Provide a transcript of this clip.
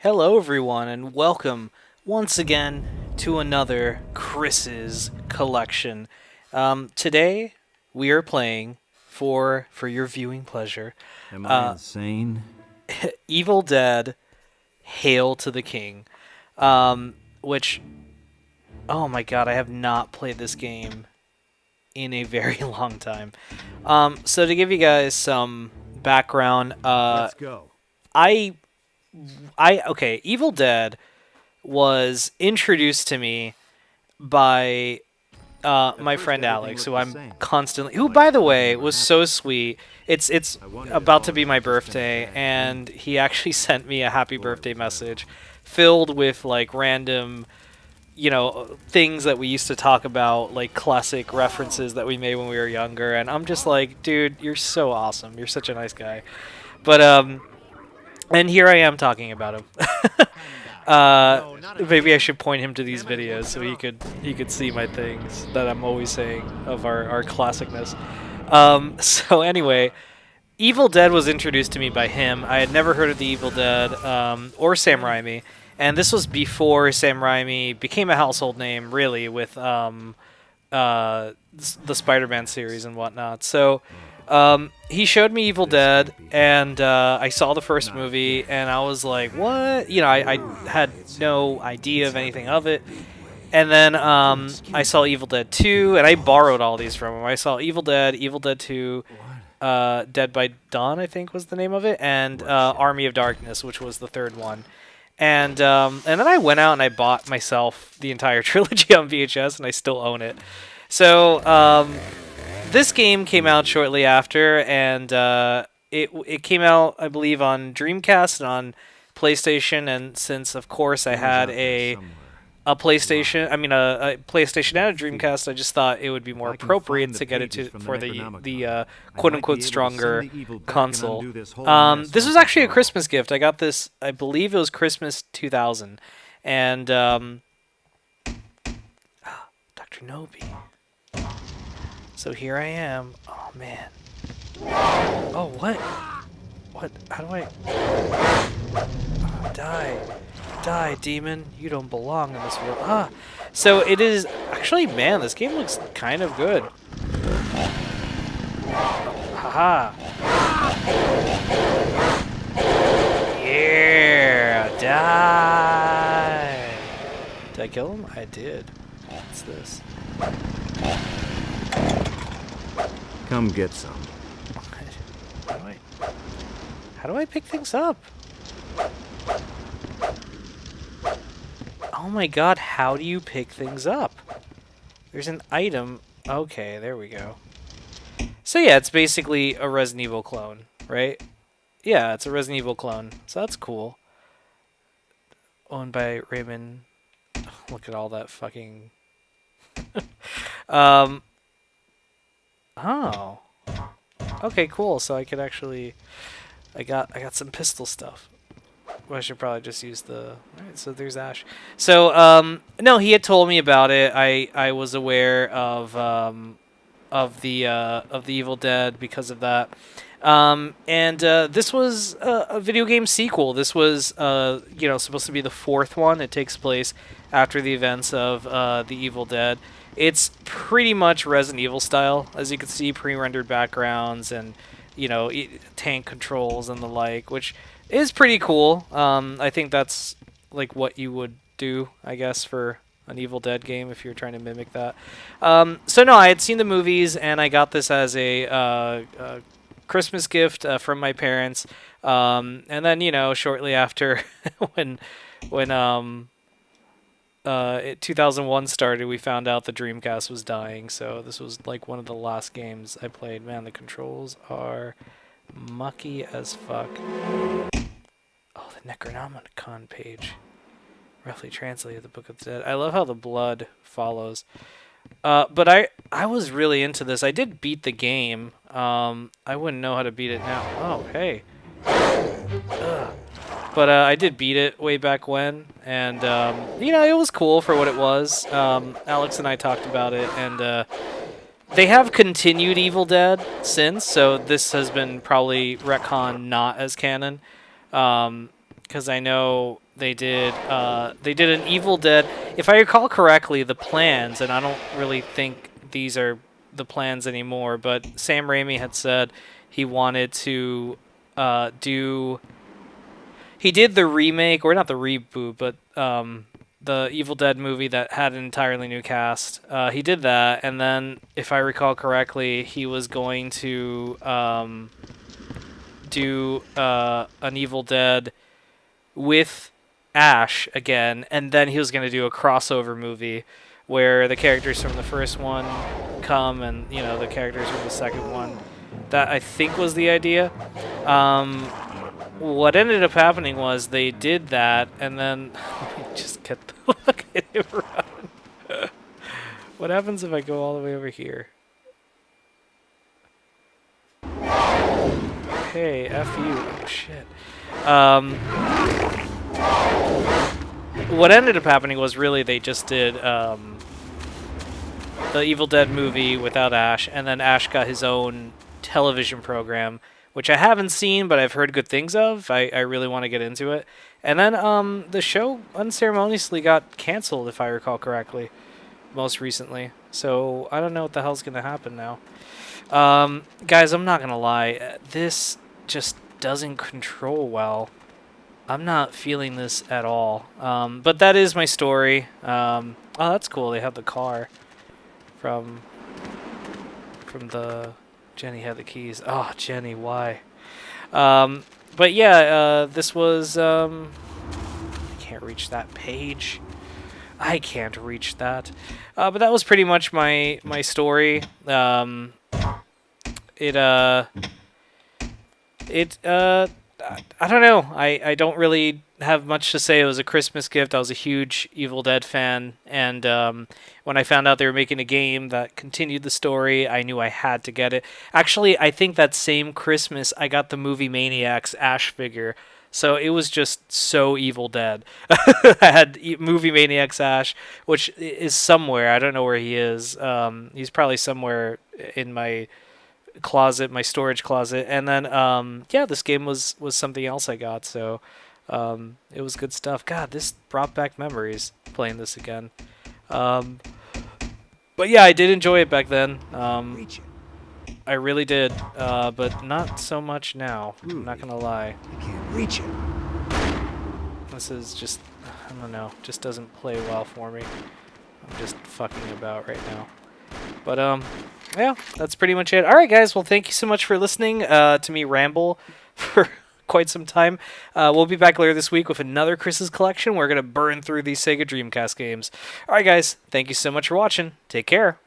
Hello, everyone, and welcome once again to another Chris's collection. Today, we are playing for your viewing pleasure, Am I insane? Evil Dead: Hail to the King. Which, oh my God, I have not played this game in a very long time. So to give you guys some background, Let's go. I, okay, Evil Dead was introduced to me by my first, friend everything Alex, looked who the I'm same. constantly, who Like by the something way never was happened. so sweet. It's I wondered if about all to be this my was just in his birthday, head. and he actually sent me a happy Boy, birthday was that message, filled with like random, things that we used to talk about, like classic references that we made when we were younger. And I'm just like, dude, you're so awesome. You're such a nice guy. But and here I am talking about him. Maybe I should point him to these videos so he could see my things that I'm always saying of our classicness. So anyway, Evil Dead was introduced to me by him. I had never heard of the Evil Dead or Sam Raimi, and this was before Sam Raimi became a household name, really, with the Spider-Man series and whatnot. So he showed me Evil Dead, and I saw the first movie, and I was like, "What?" I had no idea of anything of it. And then I saw Evil Dead 2, and I borrowed all these from him. I saw Evil Dead, Evil Dead 2, Dead by Dawn, I think was the name of it, and Army of Darkness, which was the third one. And then I went out and I bought myself the entire trilogy on VHS, and I still own it. So this game came out shortly after, and it came out, I believe, on Dreamcast and on PlayStation. And since, of course, I had a PlayStation, a PlayStation and a Dreamcast, I just thought it would be more appropriate to get it for the quote unquote stronger console. This was actually a Christmas gift. I got this, I believe it was Christmas 2000, and Dr. Nobi. So here I am. Oh man. Oh what? What? How do I? Oh, die. Die, demon. You don't belong in this world. Ah. So it is actually, man, this game looks kind of good. Haha. Yeah. Die. Did I kill him? I did. What's this? Come get some. How do I pick things up? Oh my god, how do you pick things up? There's an item. Okay, there we go. So yeah, it's basically a Resident Evil clone, right? Yeah, it's a Resident Evil clone. So that's cool. Owned by Raymond. Look at all that fucking... Oh. Okay, cool. So I could actually... I got some pistol stuff. Well, I should probably just use the... Alright, so there's Ash. So, no, he had told me about it. I was aware of the Evil Dead because of that. And this was a video game sequel. This was, supposed to be the fourth one. It takes place after the events of the Evil Dead. It's pretty much Resident Evil style, as you can see, pre-rendered backgrounds and, tank controls and the like, which is pretty cool. I think that's like what you would do, I guess, for an Evil Dead game if you're trying to mimic that. So no, I had seen the movies, and I got this as a Christmas gift from my parents. And then, shortly after, when 2001 started, we found out the Dreamcast was dying. So this was like one of the last games I played. Man, the controls are mucky as fuck. Oh, the Necronomicon page. Roughly translated the Book of the Dead. I love how the blood follows. But I was really into this. I did beat the game. I wouldn't know how to beat it now. Oh, hey. Ugh. But I did beat it way back when, and it was cool for what it was. Alex and I talked about it, and they have continued Evil Dead since, so this has been probably retcon not as canon. because I know they did an Evil Dead. If I recall correctly, the plans, and I don't really think these are the plans anymore, but Sam Raimi had said he wanted to do. He did the remake, or not the reboot, but the Evil Dead movie that had an entirely new cast. He did that, and then, if I recall correctly, he was going to do an Evil Dead with Ash again, and then he was going to do a crossover movie where the characters from the first one come and, you know, the characters from the second one. That, I think, was the idea. What ended up happening was they did that, and then just get the look at him run. What happens if I go all the way over here? Okay, F you. Oh, shit. What ended up happening was really they just did the Evil Dead movie without Ash, and then Ash got his own television program, which I haven't seen, but I've heard good things of. I really want to get into it. And then the show unceremoniously got canceled, if I recall correctly, most recently. So I don't know what the hell's going to happen now. Guys, I'm not going to lie. This just doesn't control well. I'm not feeling this at all. But that is my story. Oh, that's cool. They have the car from the... Jenny had the keys. Oh, Jenny, why? But yeah, this was... I can't reach that page. I can't reach that. But that was pretty much my story. I don't know. I don't really have much to say. It was a Christmas gift. I was a huge Evil Dead fan, and when I found out they were making a game that continued the story, I knew I had to get it. Actually, I think that same Christmas I got the Movie Maniacs Ash figure, so it was just so Evil Dead. I had Movie Maniacs Ash, which is somewhere. I don't know where he is. He's probably somewhere in my closet, my storage closet. And then yeah, this game was something else I got, so it was good stuff. God, this brought back memories playing this again. But yeah, I did enjoy it back then. I really did, but not so much now. I'm not gonna lie. I can't reach it. This is just, I don't know, just doesn't play well for me. I'm just fucking about right now. But yeah, that's pretty much it. All right, guys. Well, thank you so much for listening to me ramble for quite some time. We'll be back later this week with another Chris's Collection. We're going to burn through these Sega Dreamcast games. All right, guys. Thank you so much for watching. Take care.